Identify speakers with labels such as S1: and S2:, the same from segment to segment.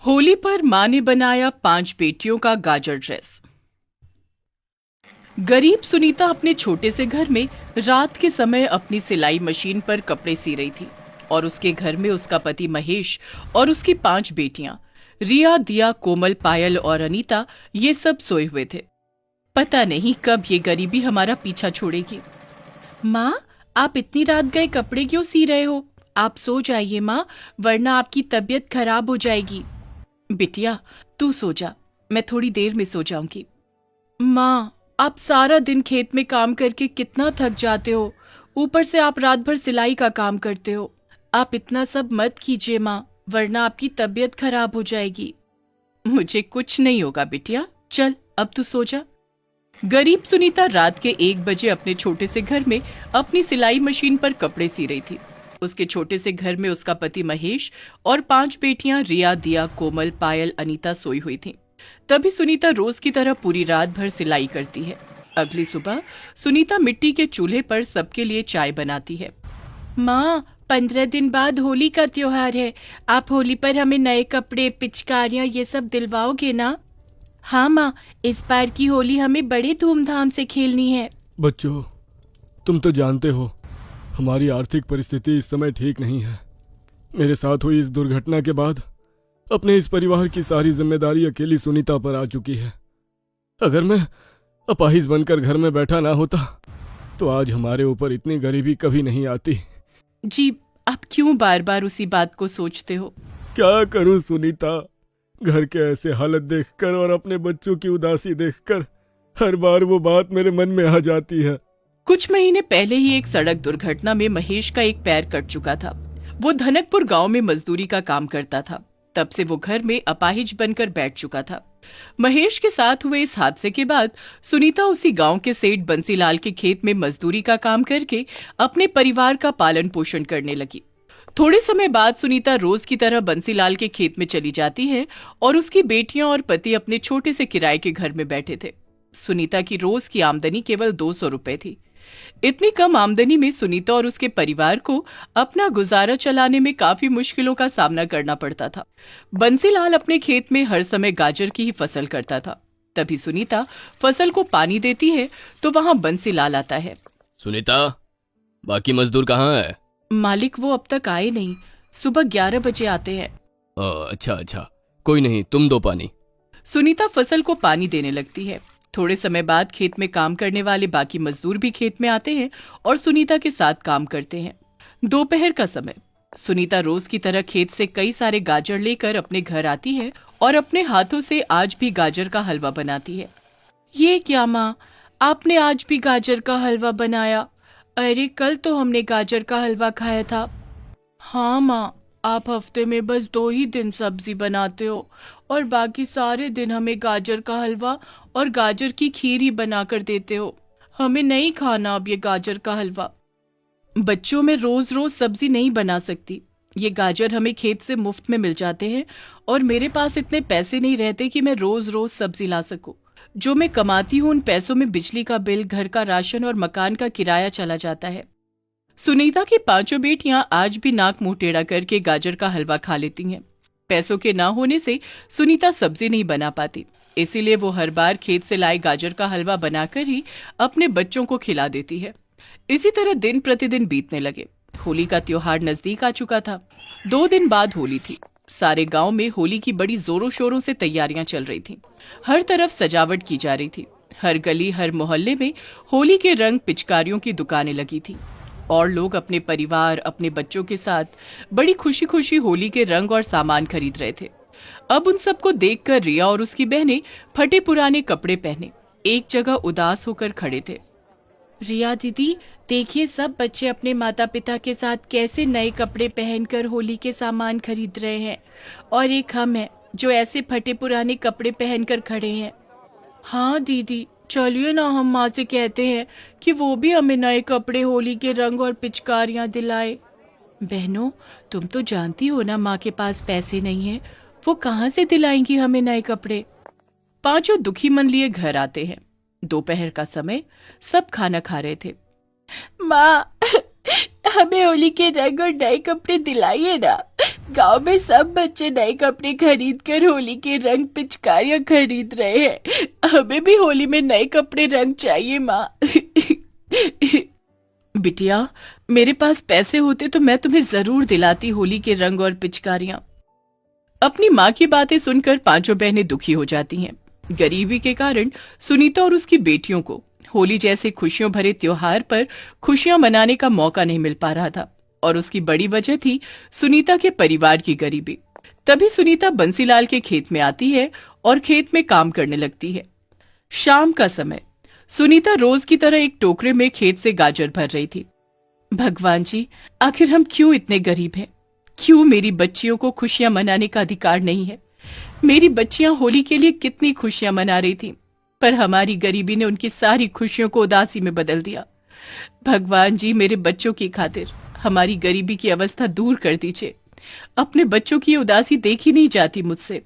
S1: होली पर माँ ने बनाया 5 बेटियों का गाजर ड्रेस। गरीब सुनीता अपने छोटे से घर में रात के समय अपनी सिलाई मशीन पर कपड़े सी रही थी और उसके घर में उसका पति महेश और उसकी 5 बेटियां रिया, दिया, कोमल, पायल और अनीता ये सब सोए हुए थे। पता नहीं कब ये गरीबी हमारा पीछा छोड़ेगी। माँ, आप इतनी रात गए कपड़े क्यों सी रहे हो? आप सो जाइए माँ, वरना आपकी तबीयत खराब हो जाएगी। बिटिया, तू सो जा, मैं थोड़ी देर में सो जाऊंगी। माँ, आप सारा दिन खेत में काम करके कितना थक जाते हो, ऊपर से आप रात भर सिलाई का काम करते हो। आप इतना सब मत कीजिए माँ, वरना आपकी तबीयत खराब हो जाएगी। मुझे कुछ नहीं होगा बिटिया, चल अब तू सो जा। गरीब सुनीता रात के 1 बजे अपने छोटे से घर में अपनी सिलाई मशीन पर कपड़े सी रही थी। उसके छोटे से घर में उसका पति महेश और 5 बेटियां रिया, दिया, कोमल, पायल, अनीता सोई हुई थीं। तभी सुनीता रोज की तरह पूरी रात भर सिलाई करती है। अगली सुबह सुनीता मिट्टी के चूल्हे पर सबके लिए चाय बनाती है। माँ, 15 दिन बाद होली का त्योहार है। आप होली पर हमें नए कपड़े, पिचकारियाँ ये सब दिलवाओगे ना? हाँ माँ, इस बार की होली हमें बड़े धूमधाम से खेलनी है।
S2: बच्चों, तुम तो जानते हो हमारी आर्थिक परिस्थिति इस समय ठीक नहीं है। मेरे साथ हुई इस दुर्घटना के बाद अपने इस परिवार की सारी जिम्मेदारी अकेली सुनीता पर आ चुकी है। अगर मैं अपाहिज बनकर घर में बैठा ना होता तो आज हमारे ऊपर इतनी गरीबी कभी नहीं आती।
S1: जी, आप क्यों बार बार उसी बात को सोचते हो?
S2: क्या करूं सुनीता, घर के ऐसे हालत देखकर और अपने बच्चों की उदासी देखकर हर बार वो बात मेरे मन में आ जाती है।
S1: कुछ महीने पहले ही एक सड़क दुर्घटना में महेश का एक पैर कट चुका था। वो धनकपुर गांव में मजदूरी का काम करता था। तब से वो घर में अपाहिज बनकर बैठ चुका था। महेश के साथ हुए इस हादसे के बाद सुनीता उसी गांव के सेठ बंसीलाल के खेत में मजदूरी का काम करके अपने परिवार का पालन पोषण करने लगी। थोड़े समय बाद सुनीता रोज की तरह बंसीलाल के खेत में चली जाती है और उसकी बेटियां और पति अपने छोटे से किराए के घर में बैठे थे। सुनीता की रोज की आमदनी केवल 200 रुपए थी। इतनी कम आमदनी में सुनीता और उसके परिवार को अपना गुजारा चलाने में काफी मुश्किलों का सामना करना पड़ता था। बंसीलाल अपने खेत में हर समय गाजर की ही फसल करता था। तभी सुनीता फसल को पानी देती है तो वहां बंसीलाल आता है।
S3: सुनीता, बाकी मजदूर कहाँ है?
S1: मालिक, वो अब तक आए नहीं। सुबह 11 बजे आते हैं।
S3: अच्छा, कोई नहीं, तुम दो पानी।
S1: सुनीता फसल को पानी देने लगती है। थोड़े समय बाद खेत में काम करने वाले बाकी मजदूर भी खेत में आते हैं और सुनीता के साथ काम करते हैं। दोपहर का समय, सुनीता रोज की तरह खेत से कई सारे गाजर लेकर अपने घर आती है और अपने हाथों से आज भी गाजर का हलवा बनाती है। ये क्या माँ, आपने आज भी गाजर का हलवा बनाया? अरे, कल तो हमने गाजर का हलवा खाया था। हाँ माँ, आप हफ्ते में बस 2 ही दिन सब्जी बनाते हो और बाकी सारे दिन हमें गाजर का हलवा और गाजर की खीर ही बना कर देते हो। हमें नहीं खाना अब ये गाजर का हलवा। बच्चों, में रोज रोज सब्जी नहीं बना सकती। ये गाजर हमें खेत से मुफ्त में मिल जाते हैं और मेरे पास इतने पैसे नहीं रहते कि मैं रोज रोज सब्जी ला सकूं। जो मैं कमाती हूँ उन पैसों में बिजली का बिल, घर का राशन और मकान का किराया चला जाता है। सुनीता की 5 बेटियां आज भी नाक मुंह टेढ़ा करके गाजर का हलवा खा लेती हैं। पैसों के ना होने से सुनीता सब्जी नहीं बना पाती, इसीलिए वो हर बार खेत से लाए गाजर का हलवा बनाकर ही अपने बच्चों को खिला देती है। इसी तरह दिन प्रतिदिन बीतने लगे। होली का त्योहार नजदीक आ चुका था। 2 दिन बाद होली थी। सारे गांव में होली की बड़ी जोरों शोरों से तैयारियां चल रही थीं। हर तरफ सजावट की जा रही थी। हर गली, हर मोहल्ले में होली के रंग, पिचकारियों की दुकानें लगी थी और लोग अपने परिवार, अपने बच्चों के साथ बड़ी खुशी खुशी होली के रंग और सामान खरीद रहे थे। अब उन सबको देखकर रिया और उसकी बहनें फटे पुराने कपड़े पहने एक जगह उदास होकर खड़े थे। रिया दीदी, देखिए सब बच्चे अपने माता पिता के साथ कैसे नए कपड़े पहनकर होली के सामान खरीद रहे हैं और एक हम हैं जो ऐसे फटे पुराने कपड़े पहनकर खड़े हैं। हाँ दीदी, चलिए ना हम माँ से कहते हैं कि वो भी हमें नए कपड़े, होली के रंग और पिचकारियाँ दिलाए। बहनों, तुम तो जानती हो ना माँ के पास पैसे नहीं है, वो कहाँ से दिलाएंगी हमें नए कपड़े। 5 दुखी मन लिए घर आते हैं। दोपहर का समय, सब खाना खा रहे थे। माँ, हमें होली के रंग और नए कपड़े दिलाइए ना। गांव में सब बच्चे नए कपड़े खरीद कर होली के रंग पिचकारियां खरीद रहे हैं। हमें भी होली में नए कपड़े रंग चाहिए माँ। बिटिया, मेरे पास पैसे होते तो मैं तुम्हें जरूर दिलाती होली के रंग और पिचकारियां। अपनी माँ की बातें सुनकर पांचों बहनें दुखी हो जाती हैं। गरीबी के कारण सुनीता और उसकी बेटियों को होली जैसे खुशियों भरे त्योहार पर खुशियां मनाने का मौका नहीं मिल पा रहा था, और उसकी बड़ी वजह थी सुनीता के परिवार की गरीबी। तभी सुनीता बंसीलाल के खेत में आती है और खेत में काम करने लगती है। शाम का समय सुनीता रोज की तरह एक टोकरे में खेत से गाजर भर रही थी। भगवान जी, आखिर हम क्यों इतने गरीब हैं? क्यों मेरी बच्चियों को खुशियां मनाने का अधिकार नहीं है? मेरी बच्चियां होली के लिए कितनी खुशियां मना रही थी, पर हमारी गरीबी ने उनकी सारी खुशियों को उदासी में बदल दिया। भगवान जी, मेरे बच्चों की खातिर हमारी गरीबी की अवस्था दूर कर दीजिए। अपने बच्चों की उदासी देखी नहीं जाती मुझसे।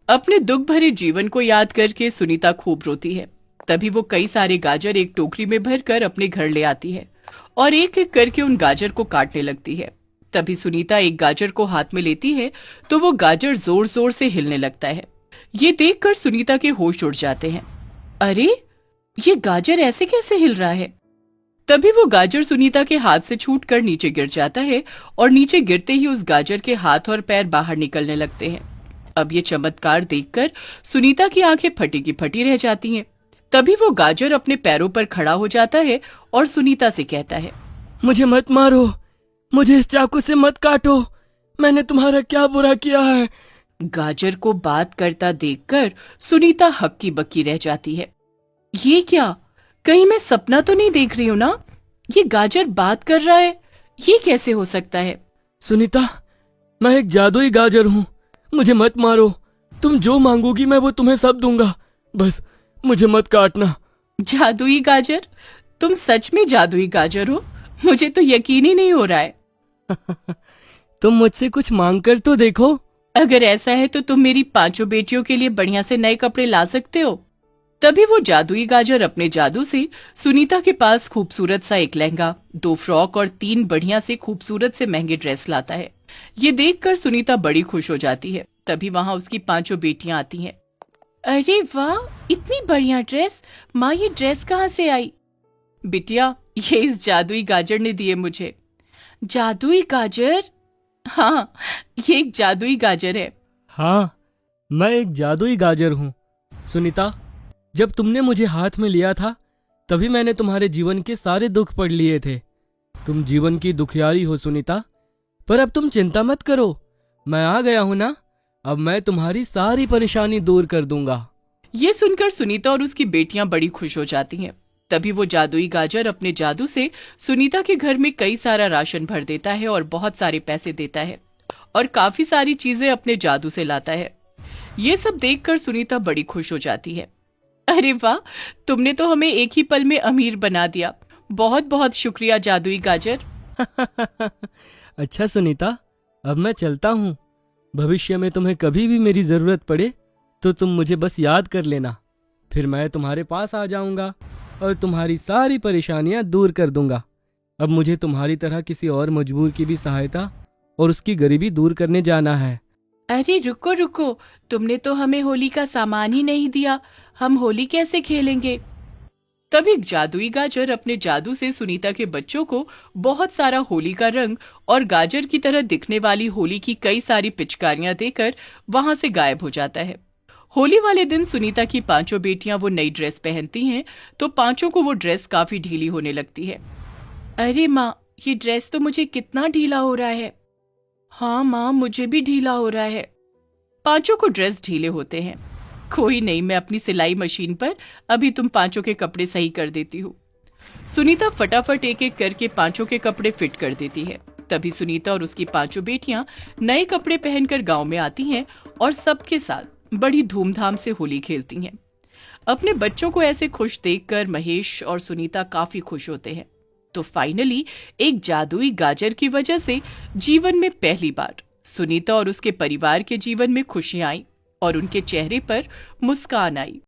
S1: अपने दुख भरे जीवन को याद करके सुनीता खूब रोती है। तभी वो कई सारे गाजर एक टोकरी में भरकर अपने घर ले आती है और एक एक करके उन गाजर को काटने लगती है। तभी सुनीता एक गाजर को हाथ में लेती है तो वो गाजर जोर जोर से हिलने लगता है। ये देखकर सुनीता के होश उड़ जाते हैं। अरे, ये गाजर ऐसे कैसे हिल रहा है? तभी वो गाजर सुनीता के हाथ से छूटकर नीचे गिर जाता है और नीचे गिरते ही उस गाजर के हाथ और पैर बाहर निकलने लगते हैं। अब ये चमत्कार देखकर सुनीता की आंखें फटी की फटी रह जाती हैं। तभी वो गाजर अपने पैरों पर खड़ा हो जाता है और सुनीता से कहता है,
S2: मुझे मत मारो, मुझे इस चाकू से मत काटो, मैंने तुम्हारा क्या बुरा किया है?
S1: गाजर को बात करता देखकर सुनीता हक्की बक्की रह जाती है। ये क्या? कहीं मैं सपना तो नहीं देख रही हूँ ना? ये गाजर बात कर रहा है, ये कैसे हो सकता है?
S2: सुनीता, मैं एक जादुई गाजर हूँ, मुझे मत मारो। तुम जो मांगोगी मैं वो तुम्हें सब दूंगा, बस मुझे मत काटना।
S1: जादुई गाजर? तुम सच में जादुई गाजर हो? मुझे तो यकीन ही नहीं हो रहा है।
S2: तुम मुझसे कुछ मांग कर तो देखो।
S1: अगर ऐसा है तो तुम मेरी पांचों बेटियों के लिए बढ़िया से नए कपड़े ला सकते हो। तभी वो जादुई गाजर अपने जादू से सुनीता के पास खूबसूरत सा एक लहंगा, 2 फ्रॉक और 3 बढ़िया से खूबसूरत से महंगे ड्रेस लाता है। ये देखकर सुनीता बड़ी खुश हो जाती है। तभी वहाँ उसकी पांचों बेटियां आती हैं। अरे वाह, इतनी बढ़िया ड्रेस! माँ, ये ड्रेस कहाँ से आई? बिटिया, ये इस जादुई गाजर ने दिए मुझे। जादुई गाजर? हाँ, ये एक जादुई गाजर है।
S2: हाँ, मैं एक जादुई गाजर हूँ। सुनीता, जब तुमने मुझे हाथ में लिया था तभी मैंने तुम्हारे जीवन के सारे दुख पढ़ लिए थे। तुम जीवन की दुखियारी हो सुनीता, पर अब तुम चिंता मत करो, मैं आ गया हूँ ना। अब मैं तुम्हारी सारी परेशानी दूर कर दूंगा।
S1: ये सुनकर सुनीता और उसकी बेटियां बड़ी खुश हो जाती हैं। तभी वो जादुई गाजर अपने जादू से सुनीता के घर में कई सारा राशन भर देता है और बहुत सारे पैसे देता है और काफी सारी चीजें अपने जादू से लाता है। ये सब देखकर सुनीता बड़ी खुश हो जाती है। अरे वाह, तुमने तो हमें एक ही पल में अमीर बना दिया। बहुत बहुत शुक्रिया जादुई गाजर।
S2: अच्छा सुनीता, अब मैं चलता हूँ। भविष्य में तुम्हें कभी भी मेरी जरूरत पड़े तो तुम मुझे बस याद कर लेना, फिर मैं तुम्हारे पास आ जाऊंगा और तुम्हारी सारी परेशानियां दूर कर दूंगा। अब मुझे तुम्हारी तरह किसी और मजबूर की भी सहायता और उसकी गरीबी दूर करने जाना है।
S1: अरे रुको रुको, तुमने तो हमें होली का सामान ही नहीं दिया, हम होली कैसे खेलेंगे? तभी जादुई गाजर अपने जादू से सुनीता के बच्चों को बहुत सारा होली का रंग और गाजर की तरह दिखने वाली होली की कई सारी पिचकारियां देकर वहां से गायब हो जाता है। होली वाले दिन सुनीता की पांचों बेटियां वो नई ड्रेस पहनती हैं तो पांचों को वो ड्रेस काफी ढीली होने लगती है। अरे माँ, ये ड्रेस तो मुझे कितना ढीला हो रहा है। हाँ माँ, मुझे भी ढीला हो रहा है। पांचों को ड्रेस ढीले होते हैं। कोई नहीं, मैं अपनी सिलाई मशीन पर अभी तुम पांचों के कपड़े सही कर देती हूँ। सुनीता फटाफट एक एक करके पांचों के कपड़े फिट कर देती है। तभी सुनीता और उसकी पांचों बेटियां नए कपड़े पहनकर गांव में आती हैं और सबके साथ बड़ी धूमधाम से होली खेलती हैं। अपने बच्चों को ऐसे खुश देखकर महेश और सुनीता काफी खुश होते हैं। तो फाइनली एक जादुई गाजर की वजह से जीवन में पहली बार सुनीता और उसके परिवार के जीवन में खुशियां आई और उनके चेहरे पर मुस्कान आई।